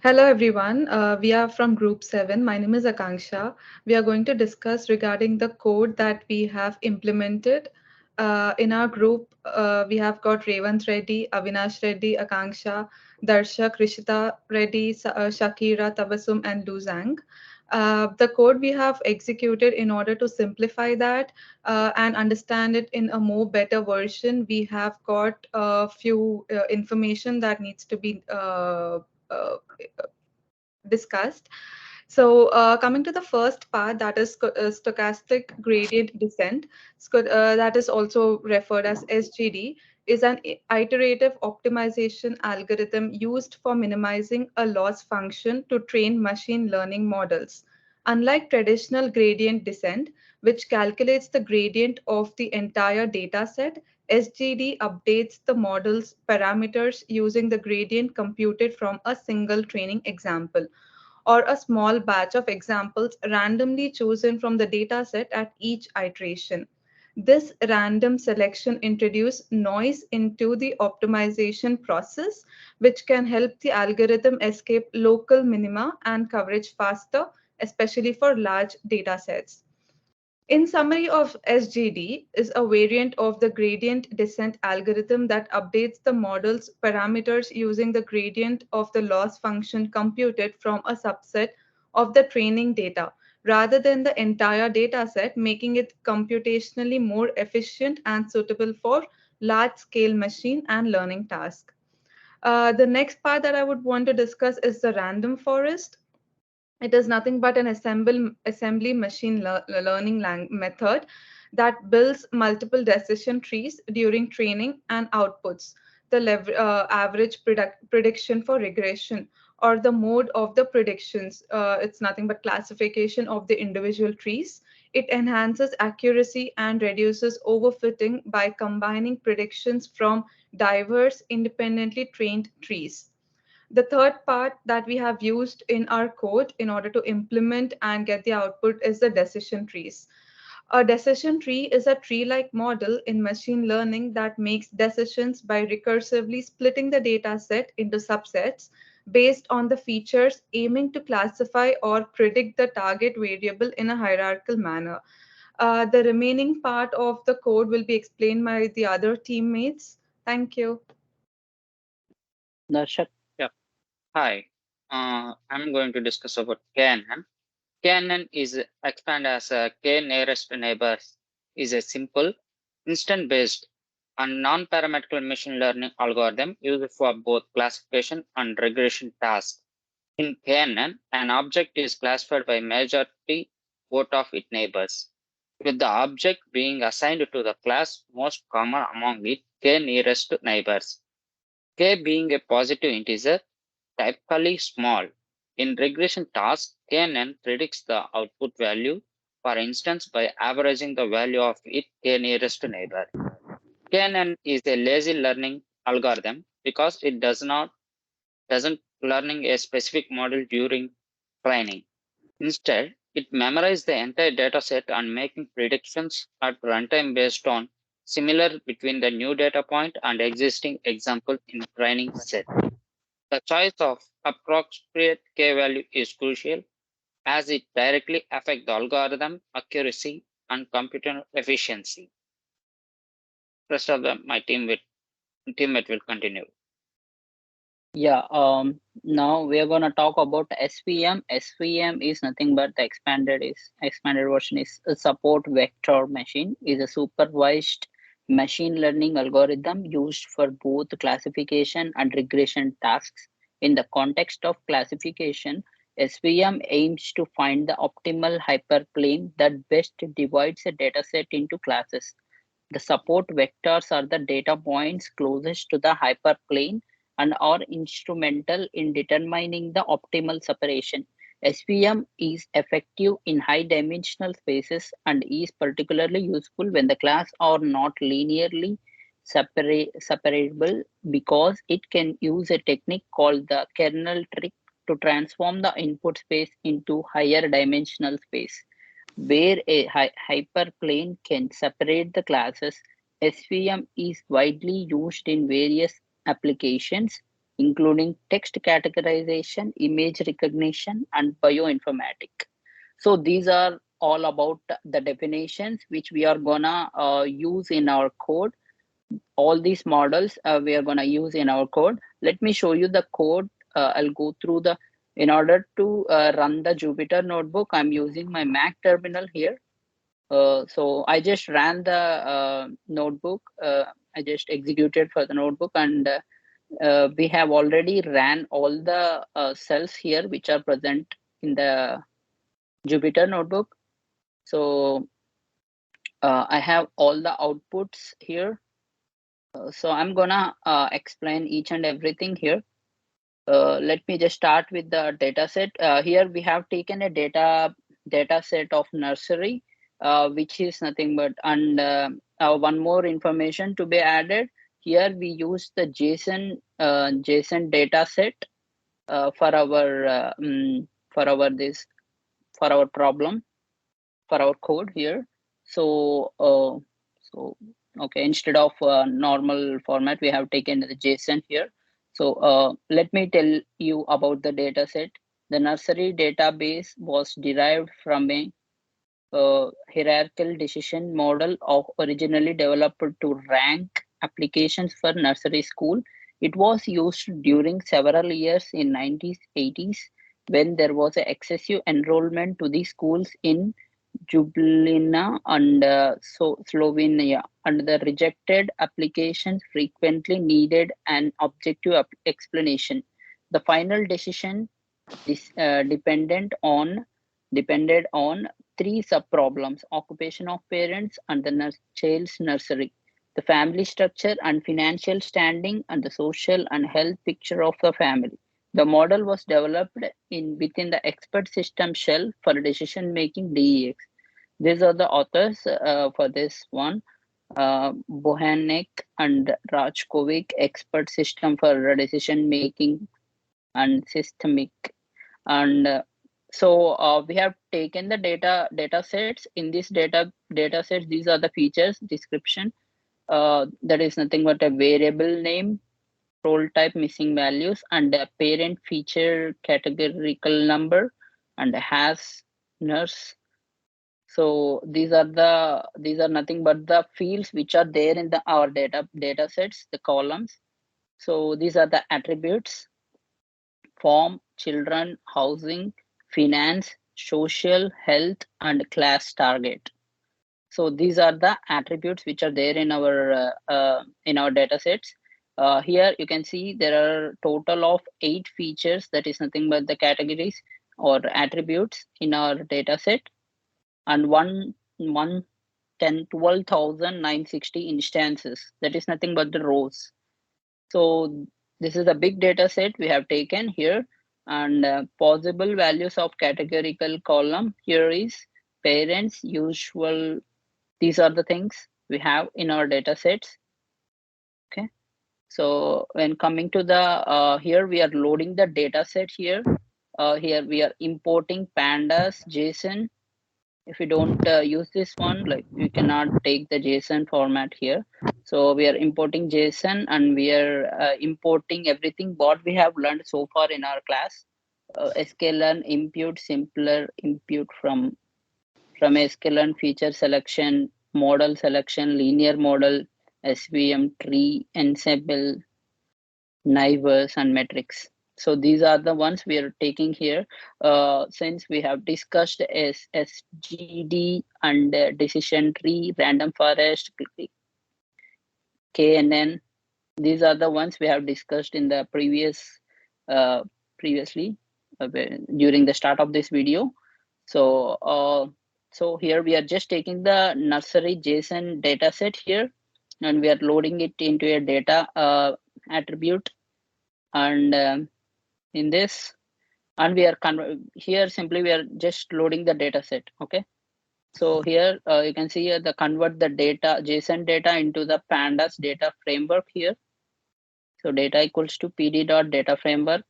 Hello everyone. We are from Group 7. My name is Akanksha. We are going to discuss regarding the code that we have implemented. In our group, we have got Revant Reddy, Avinash Reddy, Akanksha, Darshak, Rishita Reddy, Shakira, Tabasum, and Luzang. The code we have executed in order to simplify that and understand it in a more better version. We have got a few information that needs to be uh, discussed. So, coming to the first part, that is stochastic gradient descent, that is also referred as SGD, is an iterative optimization algorithm used for minimizing a loss function to train machine learning models. Unlike traditional gradient descent, which calculates the gradient of the entire data set, SGD updates the model's parameters using the gradient computed from a single training example or a small batch of examples randomly chosen from the dataset at each iteration. This random selection introduces noise into the optimization process, which can help the algorithm escape local minima and coverage faster, especially for large datasets. In summary of SGD is a variant of the gradient descent algorithm that updates the model's parameters using the gradient of the loss function computed from a subset of the training data rather than the entire dataset, making it computationally more efficient and suitable for large-scale machine and learning tasks. The next part that I would want to discuss is the random forest. It is nothing but an assembly machine learning method that builds multiple decision trees during training and outputs the average prediction for regression or the mode of the predictions. It's nothing but classification of the individual trees. It enhances accuracy and reduces overfitting by combining predictions from diverse independently trained trees. The third part that we have used in our code in order to implement and get the output is the decision trees. A decision tree is a tree-like model in machine learning that makes decisions by recursively splitting the data set into subsets based on the features, aiming to classify or predict the target variable in a hierarchical manner. The remaining part of the code will be explained by the other teammates. Thank you. Darshak. Yeah. Hi. I'm going to discuss about KNN. KNN is expanded as a K nearest neighbors is a simple instant-based and non-parametric machine learning algorithm used for both classification and regression tasks. In KNN, an object is classified by majority vote of its neighbors, with the object being assigned to the class most common among its K nearest neighbors. K being a positive integer, typically small. In regression tasks, KNN predicts the output value, for instance, by averaging the value of its K nearest neighbor. KNN is a lazy learning algorithm because it doesn't learning a specific model during training. Instead, it memorizes the entire dataset and making predictions at runtime based on similar between the new data point and existing example in training set. The choice of appropriate k value is crucial as it directly affects the algorithm accuracy and computer efficiency. Rest of my teammate will continue. Yeah, now we are gonna talk about SVM. SVM is nothing but the expanded version is a support vector machine is a supervised machine learning algorithm used for both classification and regression tasks. In the context of classification, SVM aims to find the optimal hyperplane that best divides a dataset into classes. The support vectors are the data points closest to the hyperplane and are instrumental in determining the optimal separation. SVM is effective in high dimensional spaces and is particularly useful when the class are not linearly separable because it can use a technique called the kernel trick to transform the input space into higher dimensional space. Where a hyperplane can separate the classes, SVM is widely used in various applications, including text categorization, image recognition, and bioinformatics. So these are all about the definitions which we are gonna use in our code. All these models we are gonna use in our code. Let me show you the code. I'll go through the, in order to run the Jupyter notebook, I'm using my Mac terminal here. So I just ran the notebook. I just executed for the notebook, and we have already ran all the cells here which are present in the Jupyter notebook. So I have all the outputs here. So I'm gonna explain each and everything here. Let me just start with the data set. Here we have taken a data set of nursery, which is nothing but, and one more information to be added. Here we use the JSON data set for our for our problem, for our code here. So okay, instead of normal format, we have taken the JSON here. So let me tell you about the data set. The nursery database was derived from a hierarchical decision model of originally developed to rank applications for nursery school. It was used during several years in 90s, 80s, when there was an excessive enrollment to the schools in Ljubljana and Slovenia, and the rejected applications frequently needed an objective explanation. The final decision depended on three sub-problems: occupation of parents and the child's nursery, the family structure and financial standing, and the social and health picture of the family. The model was developed within the expert system shell for decision making DEX. These are the authors for this one. Bohanek and Rajkovic, expert system for decision making and systemic. And we have taken the data sets. In this data sets, these are the features description. That is nothing but a variable name, role type, missing values, and a parent feature categorical number, and has nurse. So these are nothing but the fields which are there in our data sets, the columns. So these are the attributes: form, children, housing, finance, social, health, and class target. So these are the attributes which are there in our data sets. Here you can see there are total of 8 features, that is nothing but the categories or attributes in our data set, and 12,960 instances, that is nothing but the rows. So this is a big data set we have taken here, and possible values of categorical column here is parents, usual. These are the things we have in our data sets. Okay, so when coming to the here we are loading the data set here. Here we are importing pandas JSON. If you don't use this one, like you cannot take the JSON format here. So we are importing JSON, and we are importing everything what we have learned so far in our class. sklearn impute, simpler impute from sklearn, feature selection, model selection, linear model, SVM, tree, ensemble, neighbors, and metrics. So these are the ones we are taking here. Since we have discussed SGD and decision tree, random forest, KNN, these are the ones we have discussed in the previously during the start of this video. So so here we are just taking the nursery JSON data set here, and we are loading it into a data attribute, and in this, and we are here simply we are just loading the data set. Okay, so here you can see the convert the data JSON data into the pandas data framework here. So data equals to pd.data framework,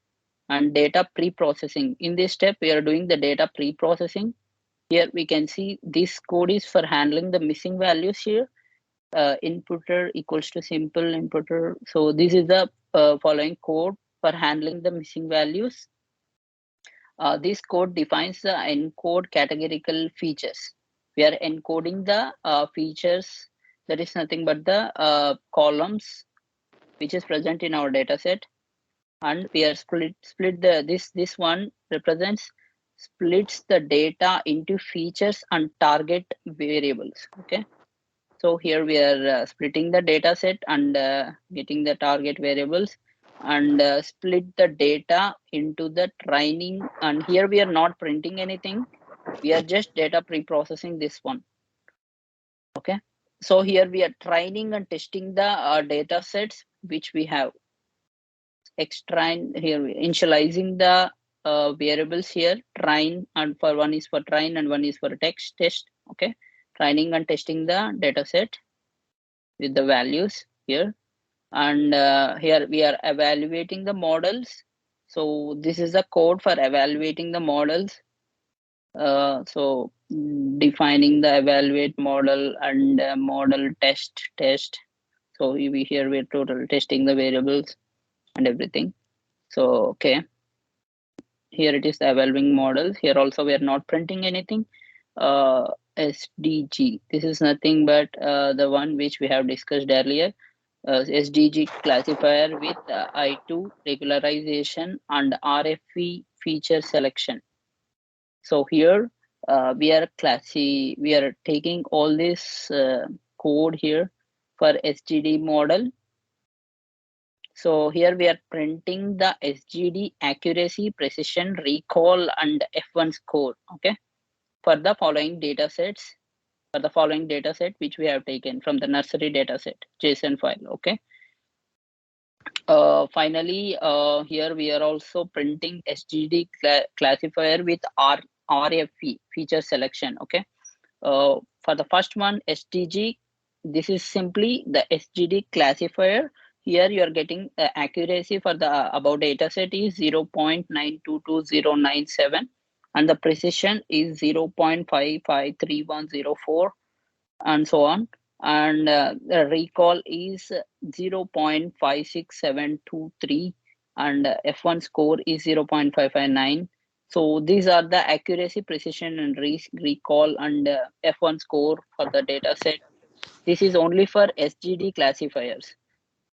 and data pre-processing. In this step we are doing the data pre-processing. Here we can see this code is for handling the missing values here. Inputter equals to simple inputter. So this is the following code for handling the missing values. This code defines the encode categorical features. We are encoding the features that is nothing but the columns which is present in our data set, and we are split this one represents splits the data into features and target variables. Okay, so here we are splitting the data set and getting the target variables, and split the data into the training, and here we are not printing anything, we are just data pre-processing this one. Okay, so here we are training and testing the data sets which we have here initializing the variables here, train, and for one is for train and one is for text test. Okay, training and testing the data set with the values here, and here we are evaluating the models. So this is the code for evaluating the models. So defining the evaluate model and model test. So here we're total testing the variables and everything. So okay, here it is the evaluating models. Here also we are not printing anything. SDG, this is nothing but the one which we have discussed earlier. SDG classifier with I2 regularization and RFE feature selection. So here we are taking all this code here for SGD model. So here we are printing the SGD accuracy, precision, recall, and F1 score. Okay, for the following data sets. For the following data set which we have taken from the nursery data set JSON file. Okay. Finally, here we are also printing SGD classifier with RFE feature selection. Okay. For the first one, SDG, this is simply the SGD classifier. Here you are getting accuracy for the above data set is 0.922097, and the precision is 0.553104, and so on. And the recall is 0.56723, and F1 score is 0.559. So these are the accuracy, precision, and recall and F1 score for the data set. This is only for SGD classifiers.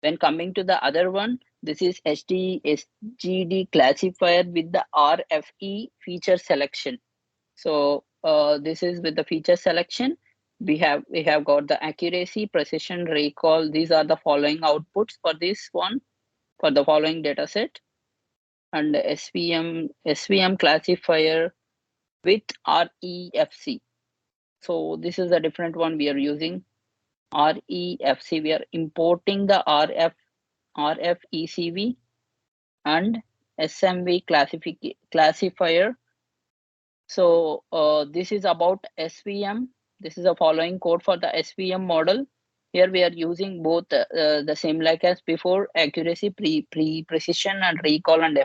When coming to the other one, this is SGD classifier with the RFE feature selection. So this is with the feature selection. We have got the accuracy, precision, recall. These are the following outputs for this one, for the following data set. And SVM classifier with REFC. So this is a different one we are using. REFC, we are importing the RFECV and SMV classifier. So this is about SVM. This is a following code for the SVM model. Here we are using both the same like as before, accuracy, precision, and recall, and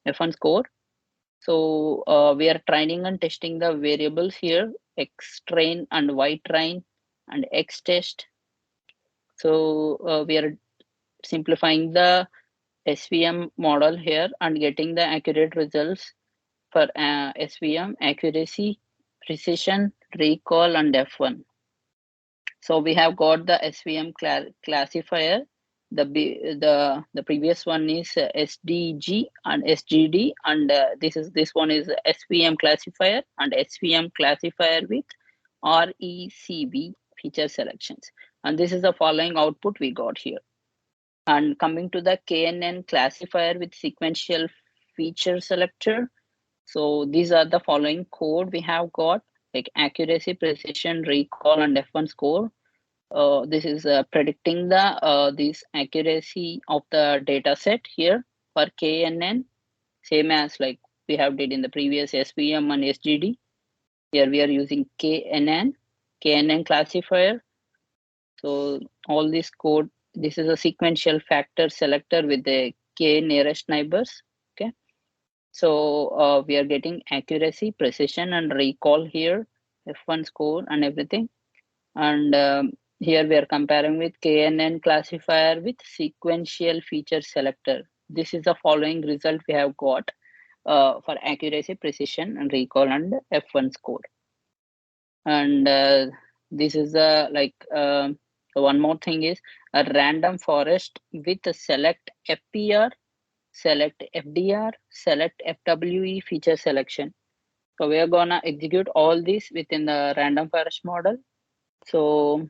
F1 score. So we are training and testing the variables here, xtrain and ytrain and xtest. So we are simplifying the SVM model here and getting the accurate results for SVM, accuracy, precision, recall, and F1. So we have got the SVM classifier. The previous one is SDG and SGD, and this one is SVM classifier and SVM classifier with RECV feature selections. And this is the following output we got here. And coming to the KNN classifier with sequential feature selector. So these are the following code we have got, like accuracy, precision, recall, and F1 score. This is predicting the this accuracy of the data set here for KNN, same as like we have did in the previous SVM and SGD. Here we are using KNN classifier. So all this code, this is a sequential factor selector with the K nearest neighbors. Okay. So we are getting accuracy, precision, and recall here, F1 score and everything. And here we are comparing with KNN classifier with sequential feature selector. this is the following result we have got for accuracy, precision, and recall and F1 score. And this is one more thing is a random forest with a select FPR, select FDR, select FWE feature selection. So we are gonna execute all this within the random forest model. So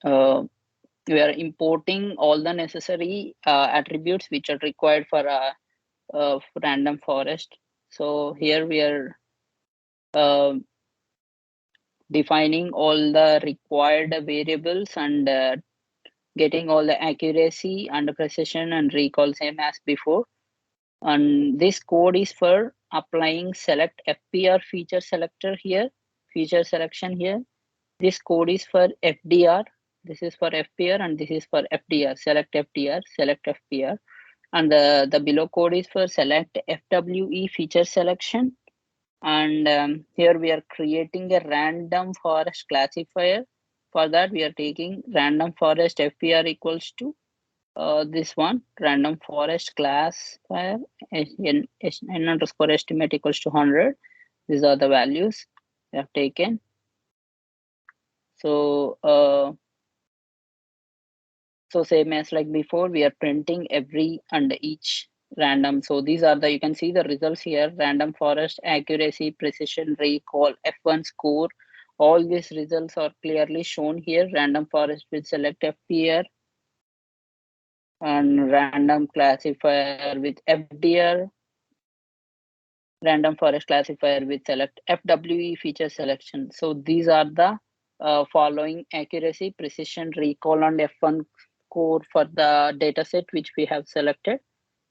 we are importing all the necessary attributes which are required for a random forest. So here we are defining all the required variables and getting all the accuracy and precision and recall same as before. And this code is for applying select FPR feature selector here, feature selection here. This code is for FDR. This is for FPR and this is for FDR, select FDR, select FPR. And the below code is for select FWE feature selection. And here we are creating a random forest classifier. For that, we are taking random forest FPR equals to this one, random forest classifier n underscore estimate equals to 100. These are the values we have taken. So so same as like before, we are printing every and each random. So these are the, you can see the results here, random forest, accuracy, precision, recall, F1 score. All these results are clearly shown here. Random forest with select FPR and random classifier with FDR, random forest classifier with select FWE feature selection. So these are the following accuracy, precision, recall, and F1 score for the dataset which we have selected.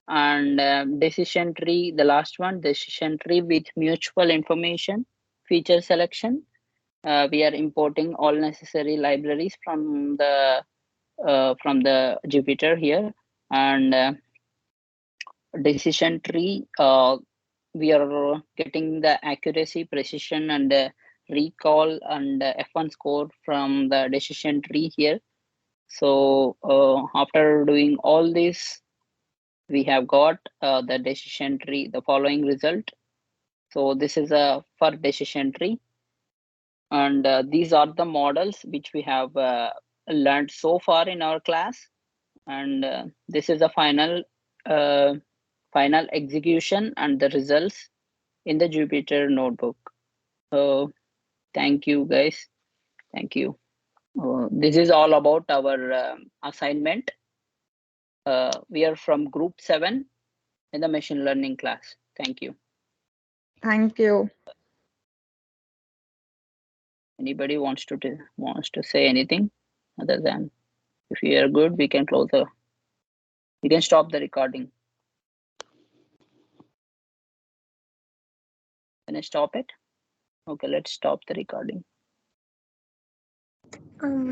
And decision tree, the last one, decision tree with mutual information feature selection. We are importing all necessary libraries from the Jupyter here. And decision tree, we are getting the accuracy, precision, and recall and F1 score from the decision tree here. So after doing all this, we have got the decision tree, the following result. So this is a for decision tree, and these are the models which we have learned so far in our class. And this is the final execution and the results in the Jupyter notebook. So thank you guys. Thank you. This is all about our assignment. We are from group 7 in the machine learning class. Thank you. Thank you. Anybody wants to say anything other than, if you are good, we can stop the recording. Can I stop it? Okay, let's stop the recording.